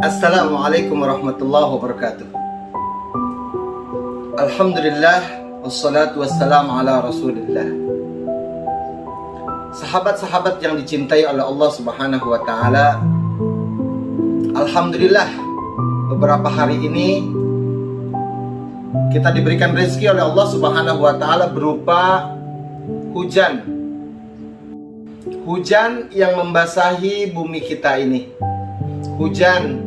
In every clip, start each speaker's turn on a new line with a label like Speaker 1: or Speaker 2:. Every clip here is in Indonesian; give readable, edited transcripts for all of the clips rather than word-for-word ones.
Speaker 1: Assalamualaikum warahmatullahi wabarakatuh. Alhamdulillah, wassalatu wassalamu ala rasulillah. Sahabat-sahabat yang dicintai oleh Allah subhanahu wa ta'ala, alhamdulillah, beberapa hari ini kita diberikan rezeki oleh Allah subhanahu wa ta'ala berupa hujan. Hujan yang membasahi bumi kita ini. Hujan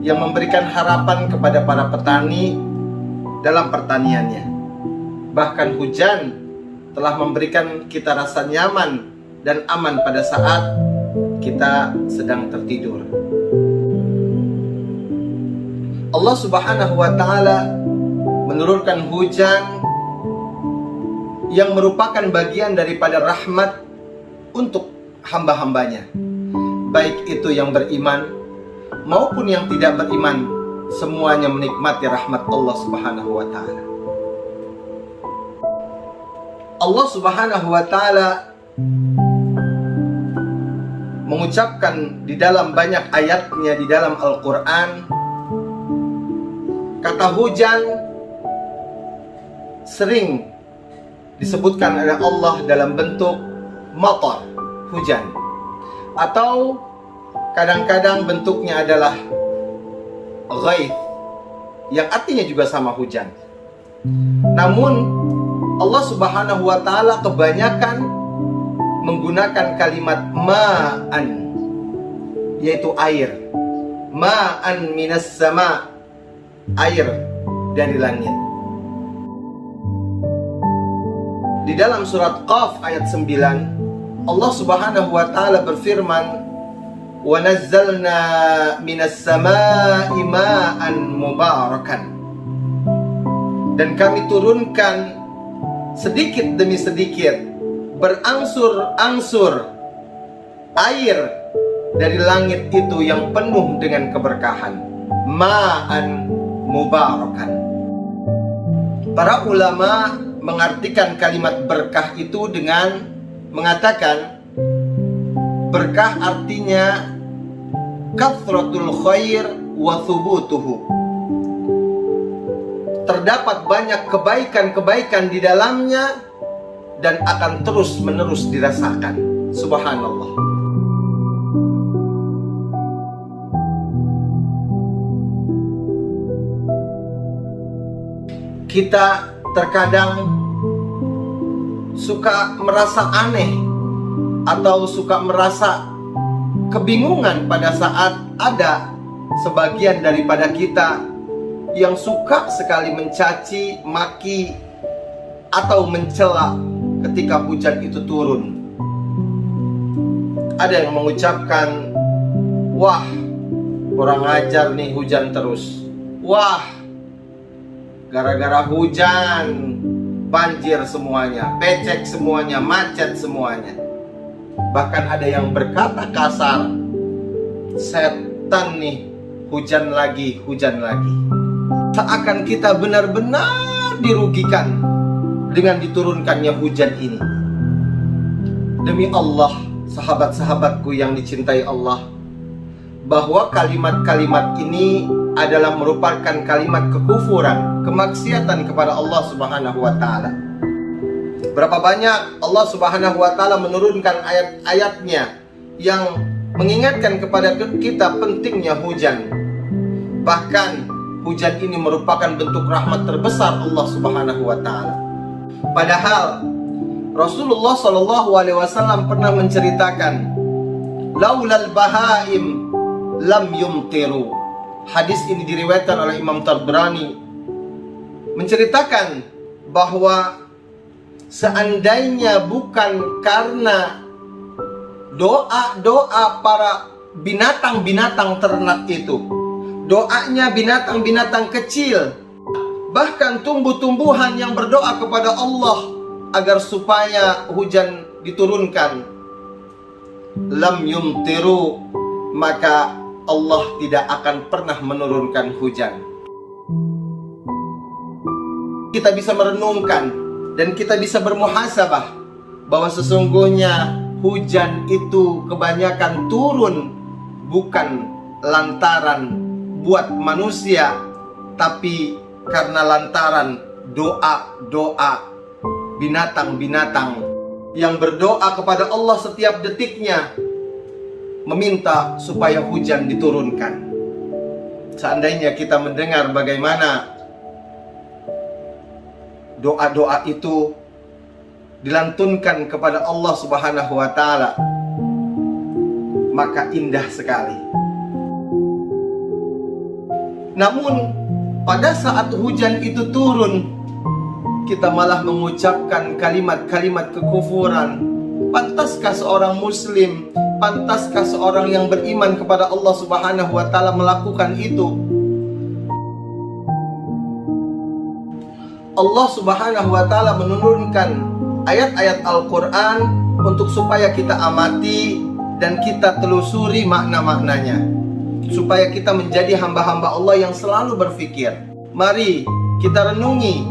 Speaker 1: yang memberikan harapan kepada para petani dalam pertaniannya. Bahkan hujan telah memberikan kita rasa nyaman dan aman pada saat kita sedang tertidur. Allah subhanahu wa ta'ala menurunkan hujan yang merupakan bagian daripada rahmat untuk hamba-hambanya, baik itu yang beriman maupun yang tidak beriman, semuanya menikmati rahmat Allah subhanahu wa ta'ala. Allah subhanahu wa ta'ala mengucapkan di dalam banyak ayatnya di dalam Al-Quran, kata hujan sering disebutkan oleh Allah dalam bentuk matar, hujan, atau kadang-kadang bentuknya adalah ghaith, yang artinya juga sama hujan. Namun Allah subhanahu wa ta'ala kebanyakan menggunakan kalimat ma'an, yaitu air. Ma'an minas sama, air dari langit. Di dalam surat Qaf ayat 9, Allah subhanahu wa ta'ala berfirman, wa nazzalna minas samaa'i ma'an mubarakan, dan kami turunkan sedikit demi sedikit, berangsur-angsur, air dari langit itu yang penuh dengan keberkahan. Ma'an mubarakan. Para ulama mengartikan kalimat berkah itu dengan mengatakan, berkah artinya kathratul khair wa thubutuhu. Terdapat banyak kebaikan-kebaikan di dalamnya dan akan terus-menerus dirasakan. Subhanallah. Kita terkadang suka merasa aneh atau suka merasa kebingungan pada saat ada sebagian daripada kita yang suka sekali mencaci, maki, atau mencela ketika hujan itu turun. Ada yang mengucapkan, wah, kurang ajar nih hujan terus. Wah, gara-gara hujan banjir semuanya, becek semuanya, macet semuanya. Bahkan ada yang berkata kasar, setan nih, hujan lagi, hujan lagi. Seakan kita benar-benar dirugikan dengan diturunkannya hujan ini. Demi Allah, sahabat-sahabatku yang dicintai Allah, bahwa kalimat-kalimat ini adalah merupakan kalimat kekufuran, kemaksiatan kepada Allah subhanahu wa ta'ala. Berapa banyak Allah subhanahu wa ta'ala menurunkan ayat-ayatnya yang mengingatkan kepada kita pentingnya hujan. Bahkan hujan ini merupakan bentuk rahmat terbesar Allah subhanahu wa ta'ala. Padahal Rasulullah SAW pernah menceritakan, laulal bahaim lam yumtiru. Hadis ini diriwayatkan oleh Imam Tabrani, menceritakan bahwa seandainya bukan karena doa-doa para binatang-binatang ternak itu, doanya binatang-binatang kecil, bahkan tumbuh-tumbuhan yang berdoa kepada Allah agar supaya hujan diturunkan, lam yumtiru, maka Allah tidak akan pernah menurunkan hujan. Kita bisa merenungkan dan kita bisa bermuhasabah bahwa sesungguhnya hujan itu kebanyakan turun bukan lantaran buat manusia, tapi karena lantaran doa-doa binatang-binatang yang berdoa kepada Allah setiap detiknya, meminta supaya hujan diturunkan. Seandainya kita mendengar bagaimana doa-doa itu dilantunkan kepada Allah Subhanahu wa Ta'ala, maka indah sekali. Namun pada saat hujan itu turun, kita malah mengucapkan kalimat-kalimat kekufuran. Pantaskah seorang muslim, pantaskah seorang yang beriman kepada Allah Subhanahu wa Ta'ala melakukan itu? Allah Subhanahu wa Ta'ala menurunkan ayat-ayat Al-Quran untuk supaya kita amati dan kita telusuri makna-maknanya, supaya kita menjadi hamba-hamba Allah yang selalu berfikir. Mari kita renungi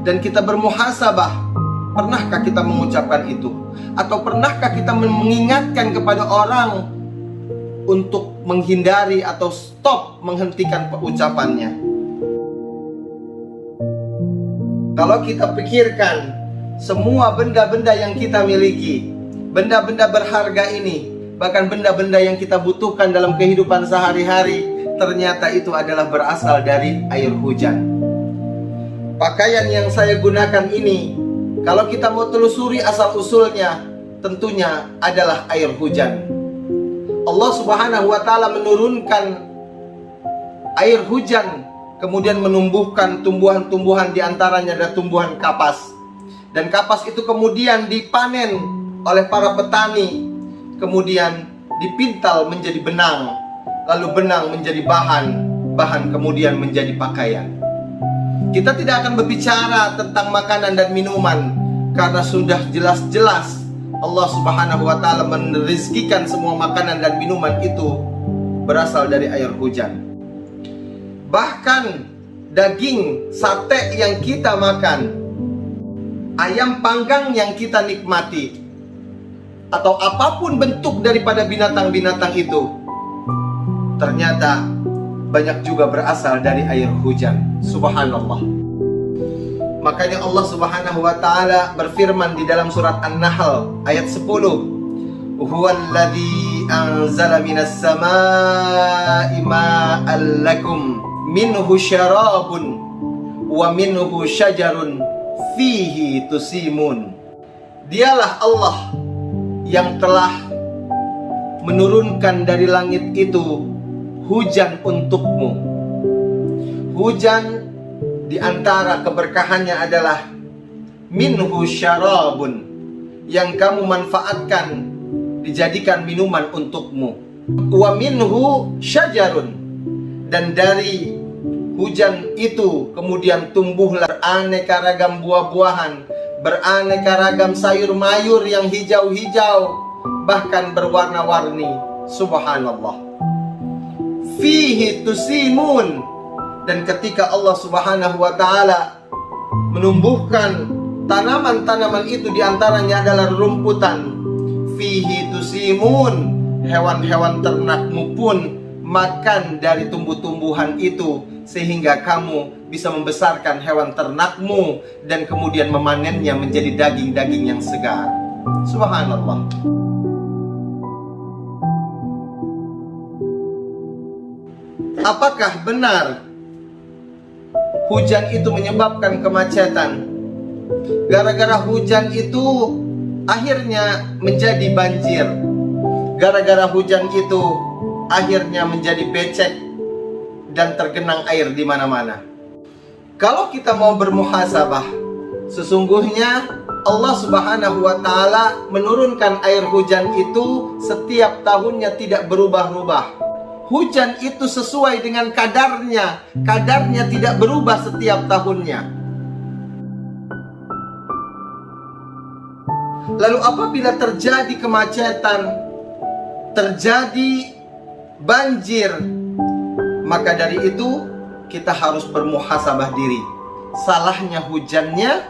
Speaker 1: dan kita bermuhasabah. Pernahkah kita mengucapkan itu? Atau pernahkah kita mengingatkan kepada orang untuk menghindari atau stop, menghentikan ucapannya? Kalau kita pikirkan semua benda-benda yang kita miliki, benda-benda berharga ini, bahkan benda-benda yang kita butuhkan dalam kehidupan sehari-hari, ternyata itu adalah berasal dari air hujan. Pakaian yang saya gunakan ini, kalau kita mau telusuri asal-usulnya, tentunya adalah air hujan. Allah Subhanahu wa Ta'ala menurunkan air hujan, kemudian menumbuhkan tumbuhan-tumbuhan, diantaranya ada tumbuhan kapas. Dan kapas itu kemudian dipanen oleh para petani, kemudian dipintal menjadi benang, lalu benang menjadi bahan kemudian menjadi pakaian. Kita tidak akan berbicara tentang makanan dan minuman, karena sudah jelas-jelas Allah Subhanahu wa Ta'ala merizkikan semua makanan dan minuman itu berasal dari air hujan. Bahkan daging sate yang kita makan, ayam panggang yang kita nikmati, atau apapun bentuk daripada binatang-binatang itu, ternyata banyak juga berasal dari air hujan. Subhanallah. Makanya Allah Subhanahu wa Ta'ala berfirman di dalam surat An-Nahl ayat 10, Huwallazi anzala minas samaa'i ma'an lakum minhu syarabun wa minhu syajarun fihi tusimun. Dialah Allah yang telah menurunkan dari langit itu hujan untukmu. Hujan di antara keberkahannya adalah minhu syarabun, yang kamu manfaatkan dijadikan minuman untukmu. Wa minhu syajarun, dan dari hujan itu kemudian tumbuhlah beraneka ragam buah-buahan, beraneka ragam sayur-mayur yang hijau-hijau, bahkan berwarna-warni. Subhanallah. Fihi tusimun. Dan ketika Allah Subhanahu wa Ta'ala menumbuhkan tanaman-tanaman itu, diantaranya adalah rumputan. Fihi tusimun. Hewan-hewan ternakmu pun makan dari tumbuh-tumbuhan itu, sehingga kamu bisa membesarkan hewan ternakmu dan kemudian memanennya menjadi daging-daging yang segar. Subhanallah. Apakah benar hujan itu menyebabkan kemacetan? Gara-gara hujan itu akhirnya menjadi banjir. Gara-gara hujan itu akhirnya menjadi becek dan tergenang air di mana-mana. Kalau kita mau bermuhasabah, sesungguhnya Allah Subhanahu wa Ta'ala menurunkan air hujan itu setiap tahunnya, tidak berubah-ubah. Hujan itu sesuai dengan kadarnya, kadarnya tidak berubah setiap tahunnya. Lalu apabila terjadi kemacetan, terjadi banjir, maka dari itu kita harus bermuhasabah diri. Salahnya hujannya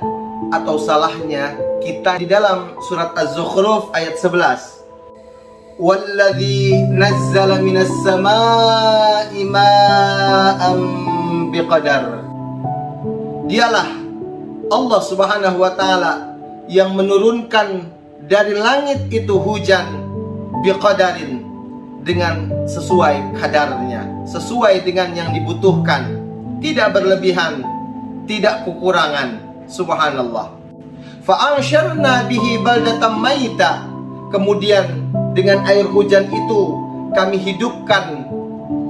Speaker 1: atau salahnya kita? Di dalam surat Az-Zukhruf ayat 11, Walladzi nazzala minas samaa'i ma'an biqadar. Dialah Allah Subhanahu wa taala yang menurunkan dari langit itu hujan biqadarin, dengan sesuai kadarnya, sesuai dengan yang dibutuhkan, tidak berlebihan, tidak kekurangan. Subhanallah. Fa'ansyarna bihi baldatan maita. Kemudian dengan air hujan itu kami hidupkan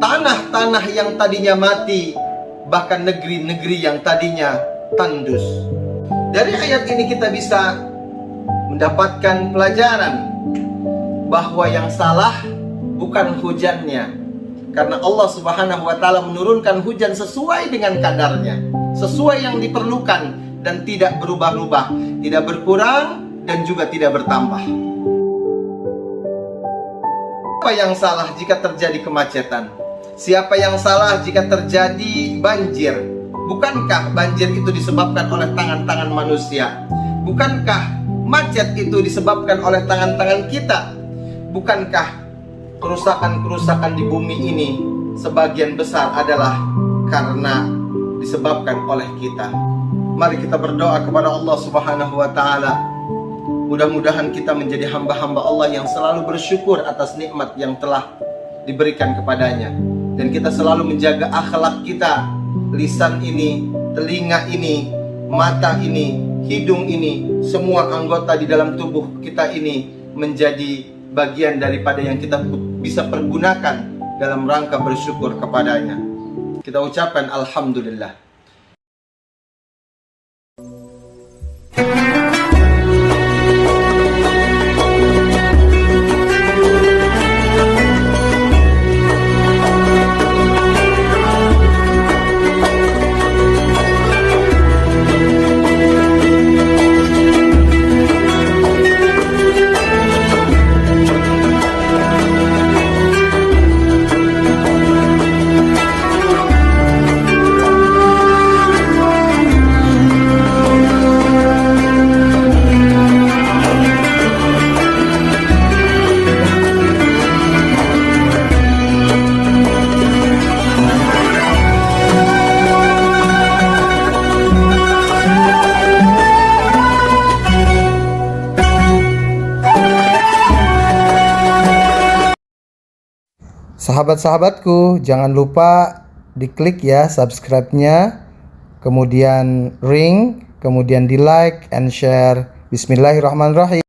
Speaker 1: tanah-tanah yang tadinya mati, bahkan negeri-negeri yang tadinya tandus. Dari ayat ini kita bisa mendapatkan pelajaran bahwa yang salah bukan hujannya, karena Allah Subhanahu wa taala menurunkan hujan sesuai dengan kadarnya, sesuai yang diperlukan, dan tidak berubah-ubah, tidak berkurang dan juga tidak bertambah. Siapa yang salah jika terjadi kemacetan? Siapa yang salah jika terjadi banjir? Bukankah banjir itu disebabkan oleh tangan-tangan manusia? Bukankah macet itu disebabkan oleh tangan-tangan kita? Bukankah kerusakan-kerusakan di bumi ini sebagian besar adalah karena disebabkan oleh kita? Mari kita berdoa kepada Allah Subhanahu wa taala. Mudah-mudahan kita menjadi hamba-hamba Allah yang selalu bersyukur atas nikmat yang telah diberikan kepadanya, dan kita selalu menjaga akhlak kita, lisan ini, telinga ini, mata ini, hidung ini, semua anggota di dalam tubuh kita ini menjadi bagian daripada yang kita bisa pergunakan dalam rangka bersyukur kepadanya. Kita ucapkan alhamdulillah. Sahabat-sahabatku, jangan lupa diklik ya subscribe-nya, kemudian ring, kemudian di like and share. Bismillahirrahmanirrahim.